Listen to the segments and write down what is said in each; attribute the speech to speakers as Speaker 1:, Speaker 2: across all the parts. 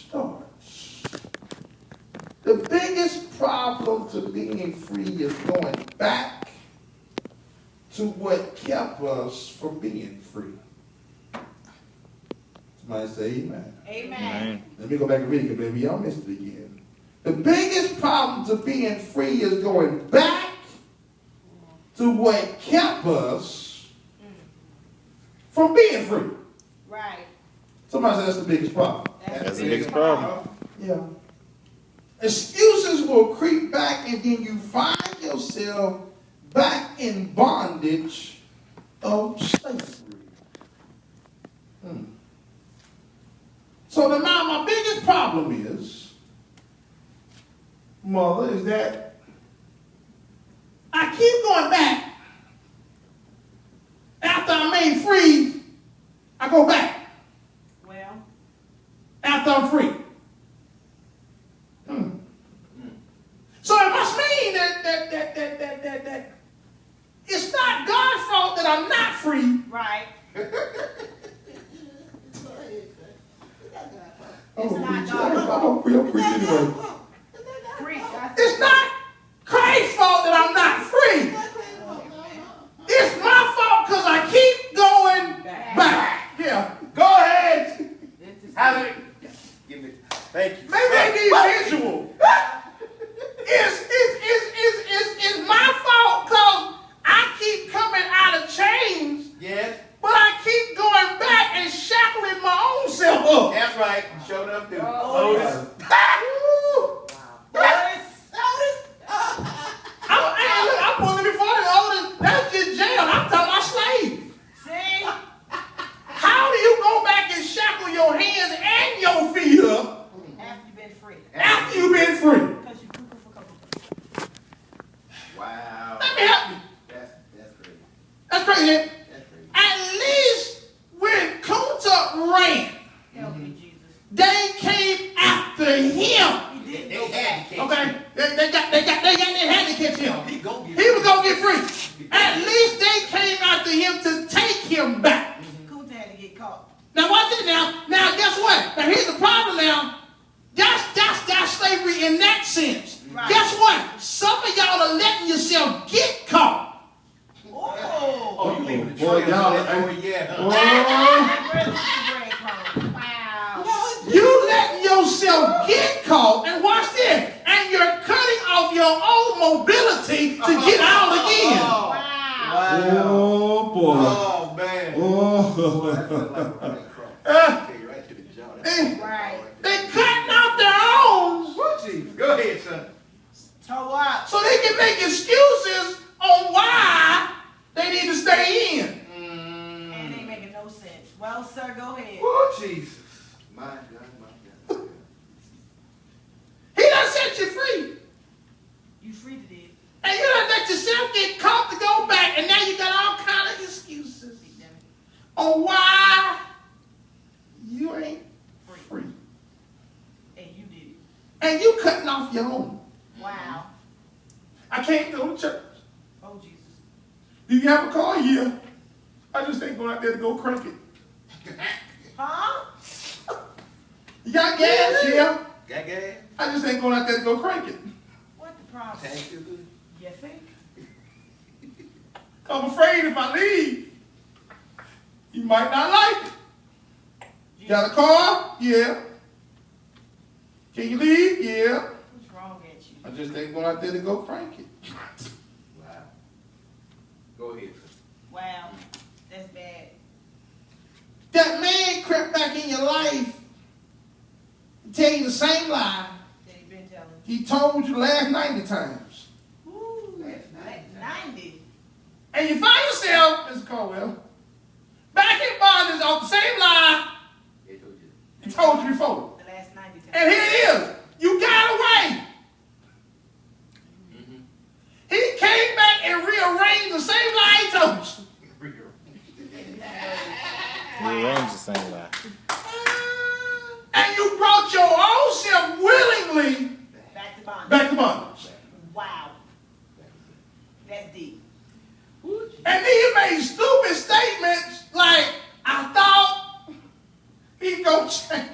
Speaker 1: starts. The biggest problem to being free is going back to what kept us from being free. Somebody say amen.
Speaker 2: Amen.
Speaker 1: Let me go back and read it, baby. Y'all missed it again. The biggest problem to being free is going back to what kept us from being free.
Speaker 2: Right.
Speaker 1: Somebody said that's the biggest problem.
Speaker 3: That's the biggest problem.
Speaker 1: Yeah. Excuses will creep back and then you find yourself back in bondage of slavery. So now my biggest problem is, Mother, is that I keep going back. After I'm made free, I go back.
Speaker 2: Well.
Speaker 1: After I'm free. So it must mean that it's not God's fault that I'm not free.
Speaker 2: Right.
Speaker 1: It's
Speaker 2: not God's
Speaker 1: fault. Anyway.
Speaker 2: Free.
Speaker 1: It's not Christ's fault that I'm not free. It's my fault because I keep going back. Yeah.
Speaker 3: Go ahead. Have it. Give me. Thank you.
Speaker 1: Maybe they need visual. It's my fault because I keep coming out of chains.
Speaker 3: Yes.
Speaker 1: But I keep going back and shackling my own self up.
Speaker 3: That's right. Show enough, dude.
Speaker 2: Otis.
Speaker 1: I'm pulling before the Otis. That's just jail. I'm talking about slave.
Speaker 2: See?
Speaker 1: How do you go back and shackle your hands and your feet up
Speaker 2: After you've been free.
Speaker 1: after you've been free?
Speaker 2: Because you cuckoo for couple.
Speaker 3: Wow.
Speaker 1: Let me help you.
Speaker 3: That's crazy.
Speaker 1: That's crazy.
Speaker 3: That's crazy.
Speaker 1: At least when Kunta ran,
Speaker 2: Help me, Jesus.
Speaker 1: they came after him.
Speaker 2: He didn't
Speaker 3: They
Speaker 2: go
Speaker 3: had
Speaker 2: back.
Speaker 3: to catch
Speaker 1: Okay? They had to catch him.
Speaker 3: He gonna get
Speaker 1: He was going to get free. At least they came after him to take him back.
Speaker 2: Kunta had to get caught.
Speaker 1: Now watch it now. Now guess what? Now here's the problem now. That's slavery in that sense.
Speaker 2: Right.
Speaker 1: Guess what? Some of y'all are letting yourself get caught.
Speaker 3: Oh, you leaving the
Speaker 1: Boy,
Speaker 3: trail.
Speaker 1: y'all-
Speaker 3: Oh, yeah.
Speaker 2: Wow.
Speaker 1: You letting yourself get caught, and watch this, and you're cutting off your own mobility to get out again.
Speaker 2: Wow.
Speaker 1: Oh boy.
Speaker 3: Oh, man.
Speaker 1: Oh.
Speaker 3: That felt like a right cross. Take you right to the jaw. That's
Speaker 2: Right.
Speaker 1: They cutting off their own
Speaker 3: Woo, chief. Go ahead, son.
Speaker 2: Toe up.
Speaker 1: so they can make excuses on why they need to stay in.
Speaker 2: And ain't making no sense. Well, sir, go ahead.
Speaker 3: Woo, Jesus. My God, my God.
Speaker 1: He done set you free.
Speaker 2: You free to do.
Speaker 1: And you done let yourself get caught to go back, and now you got all kind of excuses on why you ain't free.
Speaker 2: And you did it.
Speaker 1: And you cutting off your own.
Speaker 2: Wow.
Speaker 1: I can't go to church.
Speaker 2: Oh, Jesus.
Speaker 1: Do you have a car? Yeah. I just ain't going out there to go crank it.
Speaker 2: Huh?
Speaker 1: You got gas? Yeah.
Speaker 3: Got gas?
Speaker 1: I just ain't going out there to go crank it.
Speaker 2: What the problem?
Speaker 3: Tank still good?
Speaker 2: You think?
Speaker 1: I'm afraid if I leave, you might not like it. You got a car? Yeah. Can you leave? Yeah.
Speaker 2: What's wrong at you?
Speaker 1: I just ain't going out there to go crank it.
Speaker 3: Wow. Go ahead, sir.
Speaker 2: Wow. That's bad.
Speaker 1: That man crept back in your life and tell you the same lie
Speaker 2: That he been telling.
Speaker 1: he told you the last 90 times.
Speaker 2: Ooh.
Speaker 3: That's
Speaker 2: Like 90.
Speaker 1: And you find yourself, Mr. Caldwell, back in bondage on the same lie
Speaker 3: They told you.
Speaker 1: he told you before.
Speaker 2: The last 90 times.
Speaker 1: And here it is. You got away.
Speaker 3: Mm-hmm.
Speaker 1: He came back and rearranged the same lie he told you.
Speaker 4: Rearrange the same lie.
Speaker 1: And you brought your own self willingly
Speaker 2: Back to bondage.
Speaker 1: back to bondage.
Speaker 2: Wow. That's deep.
Speaker 1: And then you made stupid statements like, I thought he gonna change.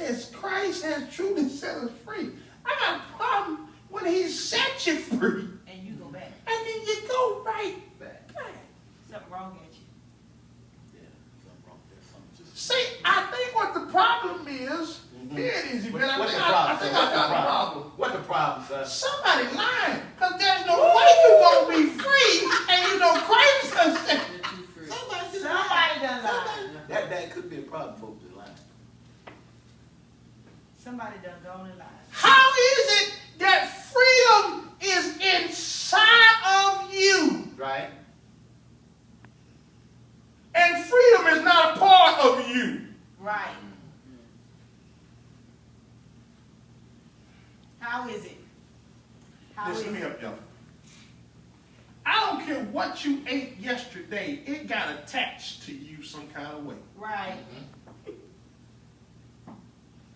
Speaker 1: says Christ has truly set us free. I got a problem when he set you free.
Speaker 2: And you go back.
Speaker 1: And then you go right back.
Speaker 2: Something wrong at you.
Speaker 3: Yeah, something wrong there. Something just.
Speaker 1: See, I think what the problem is, here it is.
Speaker 3: What's the
Speaker 1: I
Speaker 3: problem,
Speaker 1: think
Speaker 3: sir?
Speaker 1: I got a problem.
Speaker 3: What's the problem, sir?
Speaker 1: Somebody lying. Because there's no way you're going to be free and you know Christ has set you.
Speaker 2: Somebody done lied.
Speaker 3: That could be a problem, folks. That lying.
Speaker 2: Somebody done gone and lied.
Speaker 1: How is it that freedom is inside of you
Speaker 3: Right?
Speaker 1: and freedom is not a part of you?
Speaker 2: Right. How is it? How is
Speaker 1: Listen, let me
Speaker 2: it?
Speaker 1: help y'all. I don't care what you ate yesterday, it got attached to you some kind of way.
Speaker 2: Right.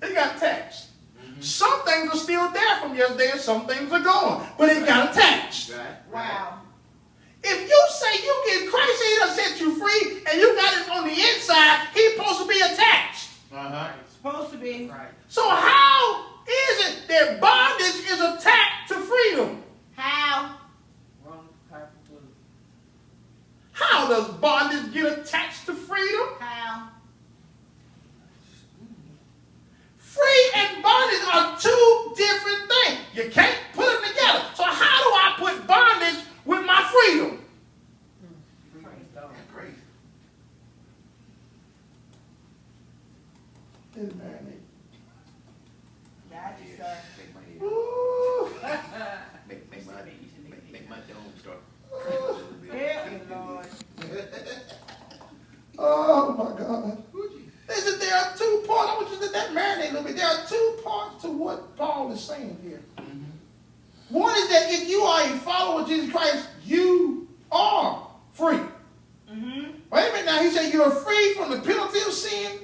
Speaker 1: It got attached. Some things are still there from yesterday and some things are gone, but it got attached.
Speaker 3: Right?
Speaker 2: Wow.
Speaker 1: If you say you get Christ, he done set you free, and you got it on the inside, he's supposed to be attached.
Speaker 3: Uh-huh.
Speaker 2: Supposed to be.
Speaker 3: Right.
Speaker 1: So how is it that bondage is attached to freedom?
Speaker 2: How?
Speaker 1: How does bondage get attached to freedom?
Speaker 2: How?
Speaker 1: Free and bondage are two different things. You can't put them together. So how do I put bondage with my freedom?
Speaker 2: Praise God.
Speaker 3: That's crazy.
Speaker 2: Got you, sir.
Speaker 3: Make my head.
Speaker 1: Ooh.
Speaker 3: Make my dome start.
Speaker 2: Help me, Lord.
Speaker 1: Oh my God. Listen, there are two parts. I want you to let that marinate a little bit. There are two parts to what Paul is saying here. One is that if you are a follower of Jesus Christ, you are free. Wait a minute now. He said you're free from the penalty of sin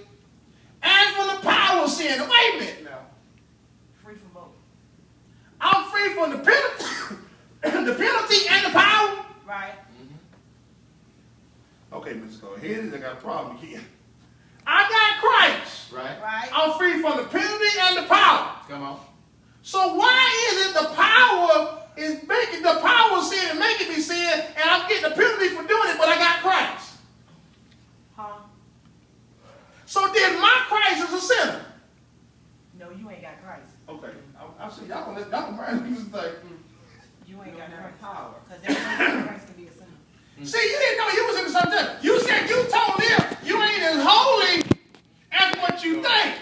Speaker 1: and from the power of sin. Wait a minute now.
Speaker 2: Free from both.
Speaker 1: I'm free from the penalty, the penalty and the power.
Speaker 2: Right.
Speaker 1: Okay, Mr. Go ahead. I got a problem again. I got Christ.
Speaker 3: Right?
Speaker 2: Right.
Speaker 1: I'm free from the penalty and the power.
Speaker 3: Come on.
Speaker 1: So why is it the power is making the power of sin and making me sin, and I'm getting the penalty for doing it, but I got Christ?
Speaker 2: Huh?
Speaker 1: So then my Christ is a sinner.
Speaker 2: No, you ain't got Christ.
Speaker 1: Okay, I see y'all gonna let y'all mind me like.
Speaker 2: You ain't got Christ. Power. Because everybody Christ can be a sinner.
Speaker 1: See, you didn't know you was into something. You said you told him you ain't as holy as what you think.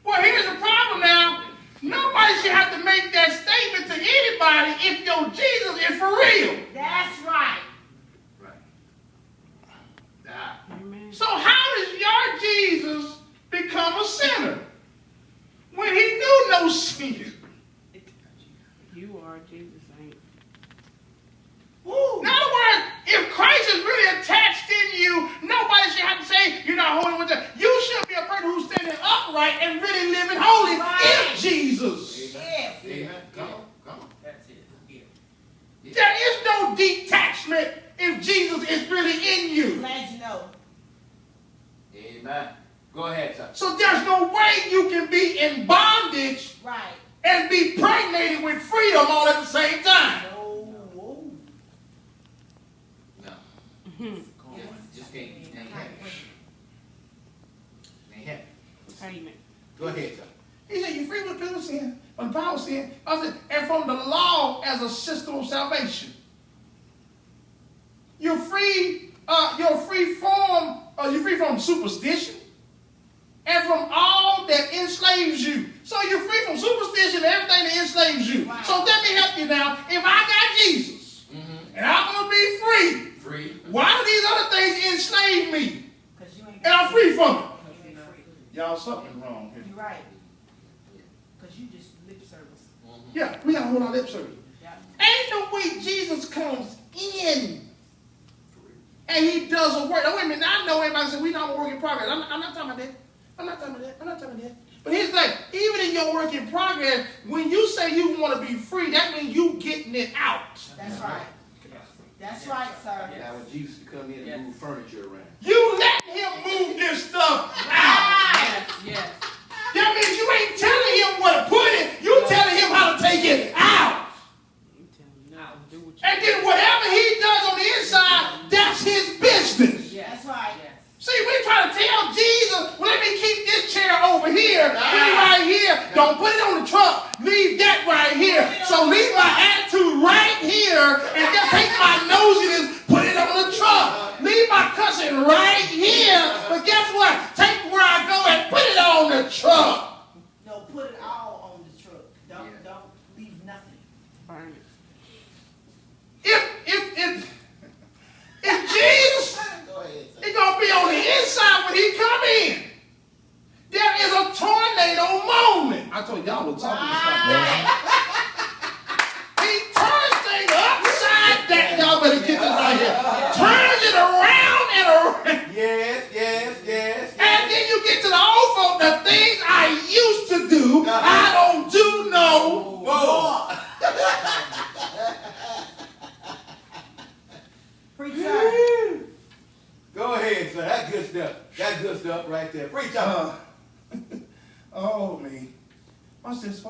Speaker 1: Well, here's the problem now. Nobody should have to make that statement to anybody if your Jesus is for real.
Speaker 2: That's right.
Speaker 3: Right.
Speaker 1: So how does your Jesus become a sinner when he knew no sin?
Speaker 5: You are Jesus, ain't.
Speaker 1: In other words, if Christ is really attached in you, nobody should have to say you're not holy with that. You should be a person who's standing upright and really living holy in Jesus.
Speaker 2: Yes.
Speaker 3: Amen. Come on.
Speaker 2: That's it. Yeah.
Speaker 1: There is no detachment if Jesus is really in you.
Speaker 2: Glad you know.
Speaker 3: Amen. Go ahead, sir.
Speaker 1: So there's no way you can be in bondage
Speaker 2: Right.
Speaker 1: and be pregnated with freedom all at the same time.
Speaker 2: No.
Speaker 3: No. Just can't happen. Ain't happen.
Speaker 5: Amen.
Speaker 3: Go ahead, sir.
Speaker 1: He said, you're free from the penalty of sin, from the power of sin, and from the law as a system of salvation. You're free from superstition and from all that enslaves you. So you're free from superstition and everything that enslaves you.
Speaker 2: Wow.
Speaker 1: So let me help you now. If I got Jesus and I'm going to be free,
Speaker 3: Free.
Speaker 1: why do these other things enslave me?
Speaker 2: Because you ain't
Speaker 1: And I'm free from it.
Speaker 2: You ain't free.
Speaker 1: Y'all, something wrong here.
Speaker 2: You're right. Because you just lip service.
Speaker 1: Yeah, we got to hold our lip service.
Speaker 2: Yeah.
Speaker 1: Ain't no way Jesus comes in and he does a work. Now, wait a minute. I know everybody says we're not a work in progress. I'm not talking about that. I'm not talking about that. But here's the thing. Even in your work in progress, when you say you want to be free, that means you getting it out.
Speaker 2: That's right. That's right, sir.
Speaker 3: Now when Jesus come in and move furniture around.
Speaker 1: You let him move this stuff out.
Speaker 5: Yes.
Speaker 1: That means Don't put it on the truck. Leave that right here. So leave my attitude right here and just take my nosiness, put it on the truck. Leave my cussing right here. But guess what? Take where I go and put it on the truck.
Speaker 2: No, put it all on the truck. Don't leave nothing.
Speaker 5: Burn it.
Speaker 1: If Jesus
Speaker 3: Go ahead, sir.
Speaker 1: is going to be on the inside when he come in, there is a tornado moment. I told y'all was talking about. He turns things upside down. Y'all better get this right here. Turns it around and around.
Speaker 3: Yes.
Speaker 1: And then you get to the old folk, the things I used to do, I don't do no more.
Speaker 2: Preach, sir.
Speaker 3: Go ahead, sir. That's good stuff. That's good stuff right there. Preach on.
Speaker 1: Oh, me. Watch this.